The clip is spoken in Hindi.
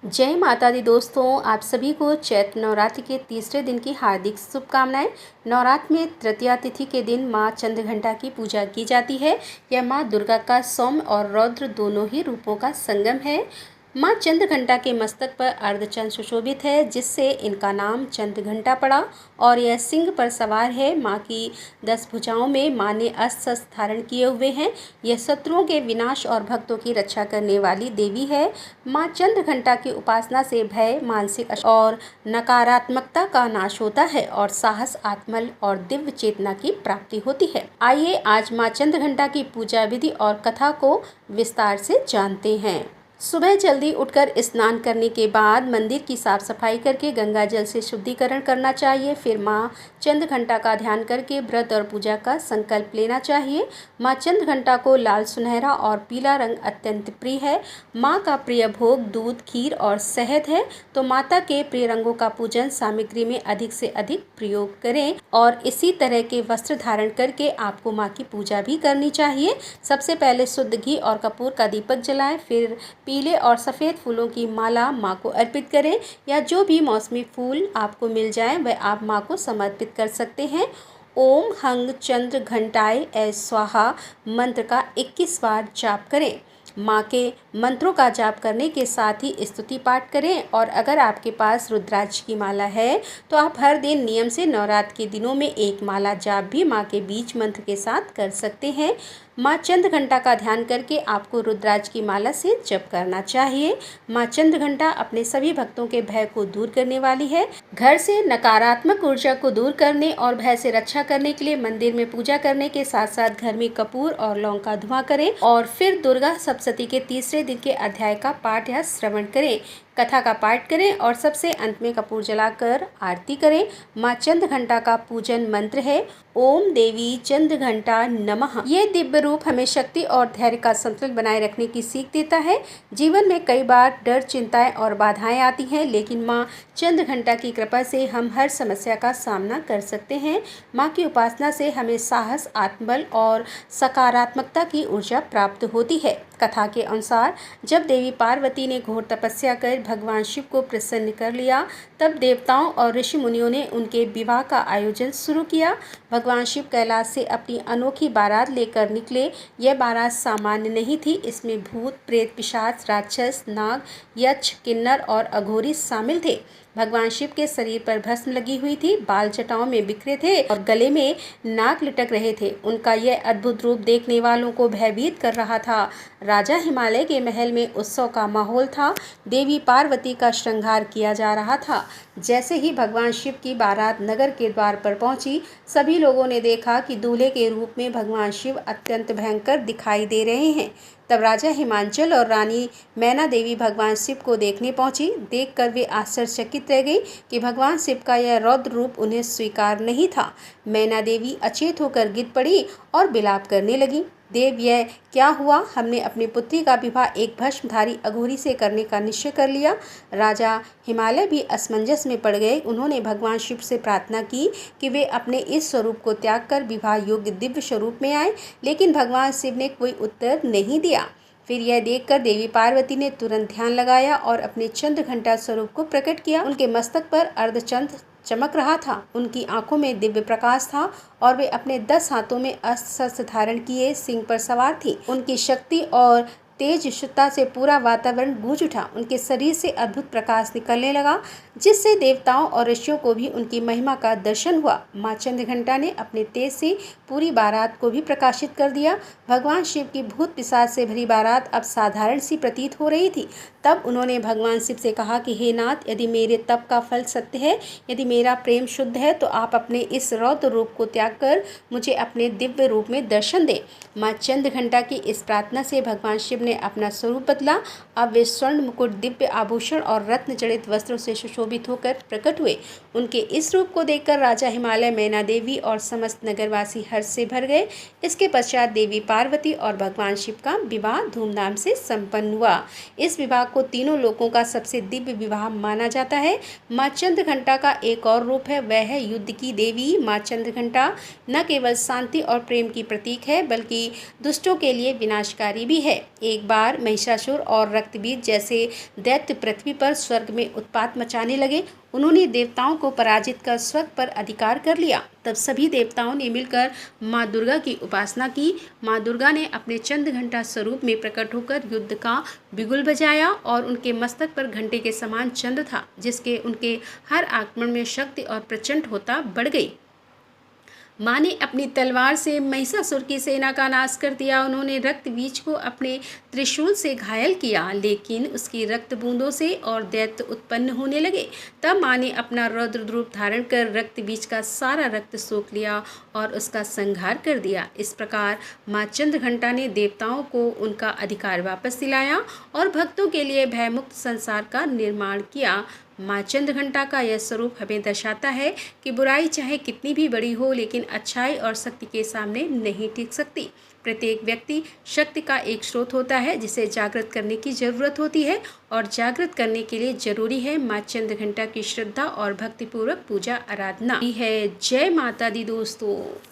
जय माता दी दोस्तों, आप सभी को चैत्र नवरात्रि के तीसरे दिन की हार्दिक शुभकामनाएं। नवरात्र में तृतीया तिथि के दिन माँ चंद्रघंटा की पूजा की जाती है। यह माँ दुर्गा का सौम्य और रौद्र दोनों ही रूपों का संगम है। माँ चंद्रघंटा के मस्तक पर अर्धचंद्र सुशोभित है, जिससे इनका नाम चंद्रघंटा पड़ा और यह सिंह पर सवार है। माँ की 10 भुजाओं में माँ ने अस्त्र शस्त्र धारण किए हुए हैं। यह शत्रुओं के विनाश और भक्तों की रक्षा करने वाली देवी है। माँ चंद्रघंटा की उपासना से भय, मानसिक और नकारात्मकता का नाश होता है और साहस, आत्मबल और दिव्य चेतना की प्राप्ति होती है। आइए आज माँ चंद्रघंटा की पूजा विधि और कथा को विस्तार से जानते हैं। सुबह जल्दी उठकर स्नान करने के बाद मंदिर की साफ सफाई करके गंगा जल से शुद्धिकरण करना चाहिए। फिर माँ चंद्रघंटा का ध्यान करके व्रत और पूजा का संकल्प लेना चाहिए। माँ चंद्रघंटा को लाल, सुनहरा और पीला रंग अत्यंत प्रिय है। माँ का प्रिय भोग दूध, खीर और शहद है, तो माता के प्रिय रंगों का पूजन सामग्री में अधिक से अधिक प्रयोग करें और इसी तरह के वस्त्र धारण करके आपको माँ की पूजा भी करनी चाहिए। सबसे पहले शुद्ध घी और कपूर का दीपक जलाएं, फिर पीले और सफ़ेद फूलों की माला माँ को अर्पित करें या जो भी मौसमी फूल आपको मिल जाए वह आप माँ को समर्पित कर सकते हैं। ओम हंग चंद्र घंटाय ऐ स्वाहा मंत्र का 21 बार जाप करें। माँ के मंत्रों का जाप करने के साथ ही स्तुति पाठ करें और अगर आपके पास रुद्राक्ष की माला है तो आप हर दिन नियम से नवरात्र के दिनों में एक माला जाप भी माँ के बीज मंत्र के साथ कर सकते हैं। माँ चंद्रघंटा का ध्यान करके आपको रुद्राक्ष की माला से जप करना चाहिए। माँ चंद्रघंटा अपने सभी भक्तों के भय को दूर करने वाली है। घर से नकारात्मक ऊर्जा को दूर करने और भय से रक्षा करने के लिए मंदिर में पूजा करने के साथ साथ घर में कपूर और लौंग का धुआं करें और फिर दुर्गा सप्तशती के तीसरे दिन के अध्याय का पाठ या श्रवण करें। कथा का पाठ करें और सबसे अंत में कपूर जलाकर आरती करें। माँ चंद्रघंटा का पूजन मंत्र है ओम देवी चंद्रघंटा नमः। ये दिव्य रूप हमें शक्ति और धैर्य का संतुलन बनाए रखने की सीख देता है। जीवन में कई बार डर, चिंताएं और बाधाएं आती हैं, लेकिन माँ चंद्रघंटा की कृपा से हम हर समस्या का सामना कर सकते हैं। माँ की उपासना से हमें साहस, आत्मबल और सकारात्मकता की ऊर्जा प्राप्त होती है। कथा के अनुसार जब देवी पार्वती ने घोर तपस्या कर भगवान शिव को प्रसन्न कर लिया, तब देवताओं और ऋषि मुनियों ने उनके विवाह का आयोजन शुरू किया। भगवान शिव कैलाश से अपनी अनोखी बारात लेकर निकले। यह बारात सामान्य नहीं थी। इसमें भूत, प्रेत, पिशाच, राक्षस, नाग, यक्ष, किन्नर और अघोरी शामिल थे। भगवान शिव के शरीर पर भस्म लगी हुई थी, बाल जटाओं में बिखरे थे और गले में नाग लटक रहे थे। उनका यह अद्भुत रूप देखने वालों को भयभीत कर रहा था। राजा हिमालय के महल में उत्सव का माहौल था। देवी पार्वती का श्रृंगार किया जा रहा था। जैसे ही भगवान शिव की बारात नगर के द्वार पर पहुंची, सभी लोगों ने देखा कि दूल्हे के रूप में भगवान शिव अत्यंत भयंकर दिखाई दे रहे हैं। तब राजा हिमांचल और रानी मैना देवी भगवान शिव को देखने पहुंची। देखकर वे आश्चर्यचकित रह गई कि भगवान शिव का यह रौद्र रूप उन्हें स्वीकार नहीं था। मैना देवी अचेत होकर गिर पड़ी और विलाप करने लगी। देव, यह क्या हुआ? हमने अपनी पुत्री का विवाह एक भस्मधारी अघोरी से करने का निश्चय कर लिया। राजा हिमालय भी असमंजस में पड़ गए। उन्होंने भगवान शिव से प्रार्थना की कि वे अपने इस स्वरूप को त्याग कर विवाह योग्य दिव्य स्वरूप में आए, लेकिन भगवान शिव ने कोई उत्तर नहीं दिया। फिर यह देखकर देवी पार्वती ने तुरंत ध्यान लगाया और अपने चंद्रघंटा स्वरूप को प्रकट किया। उनके मस्तक पर अर्धचंद्र चमक रहा था, उनकी आंखों में दिव्य प्रकाश था और वे अपने 10 हाथों में अस्त्र शस्त्र धारण किए सिंह पर सवार थी। उनकी शक्ति और तेज शुद्धता से पूरा वातावरण गूंज उठा। उनके शरीर से अद्भुत प्रकाश निकलने लगा, जिससे देवताओं और ऋषियों को भी उनकी महिमा का दर्शन हुआ। माँ चंद्रघंटा ने अपने तेज से पूरी बारात को भी प्रकाशित कर दिया। भगवान शिव की भूत पिशाच से भरी बारात अब साधारण सी प्रतीत हो रही थी। तब उन्होंने भगवान शिव से कहा कि हे नाथ, यदि मेरे तप का फल सत्य है, यदि मेरा प्रेम शुद्ध है, तो आप अपने इस रौद्र रूप को त्याग कर मुझे अपने दिव्य रूप में दर्शन दें। माँ चंद्रघंटा की इस प्रार्थना से भगवान शिव ने अपना स्वरूप बदला। अब वे स्वर्ण मुकुट, दिव्य आभूषण और रत्न जड़ित वस्त्रों से सुशोभित होकर प्रकट हुए। उनके इस रूप को देखकर राजा हिमालय, मैना देवी और समस्त नगरवासी हर्ष से भर गए। इसके पश्चात देवी पार्वती और भगवान शिव का विवाह धूमधाम से संपन्न हुआ। इस विवाह को तीनों लोकों का सबसे दिव्य विवाह माना जाता है। माँ चंद्रघंटा का एक और रूप है, वह है युद्ध की देवी। माँ चंद्रघंटा न केवल शांति और प्रेम की प्रतीक है, बल्कि दुष्टों के लिए विनाशकारी भी है। एक एक बार महिषासुर और रक्तबीज जैसे दैत्य पृथ्वी पर स्वर्ग में उत्पात मचाने लगे। उन्होंने देवताओं को पराजित कर स्वर्ग पर अधिकार कर लिया। तब सभी देवताओं ने मिलकर माँ दुर्गा की उपासना की। माँ दुर्गा ने अपने चंद्रघंटा स्वरूप में प्रकट होकर युद्ध का बिगुल बजाया और उनके मस्तक पर घंटे के समान चंद्र था, जिसके उनके हर आक्रमण में शक्ति और प्रचंड होता बढ़ गई। माँ ने अपनी तलवार से महिषासुर की सेना का नाश कर दिया। उन्होंने रक्तबीज को अपने त्रिशूल से घायल किया, लेकिन उसकी रक्त बूंदों से और दैत्य उत्पन्न होने लगे। तब माँ ने अपना रौद्र रूप धारण कर रक्तबीज का सारा रक्त सोख लिया और उसका संहार कर दिया। इस प्रकार माँ चंद्रघंटा ने देवताओं को उनका अधिकार वापस दिलाया और भक्तों के लिए भयमुक्त संसार का निर्माण किया। माँ चंद्रघंटा का यह स्वरूप हमें दर्शाता है कि बुराई चाहे कितनी भी बड़ी हो, लेकिन अच्छाई और शक्ति के सामने नहीं टिक सकती। प्रत्येक व्यक्ति शक्ति का एक स्रोत होता है जिसे जागृत करने की जरूरत होती है, और जागृत करने के लिए जरूरी है माँ चंद्रघंटा की श्रद्धा और भक्तिपूर्वक पूजा आराधना है। जय माता दी दोस्तों।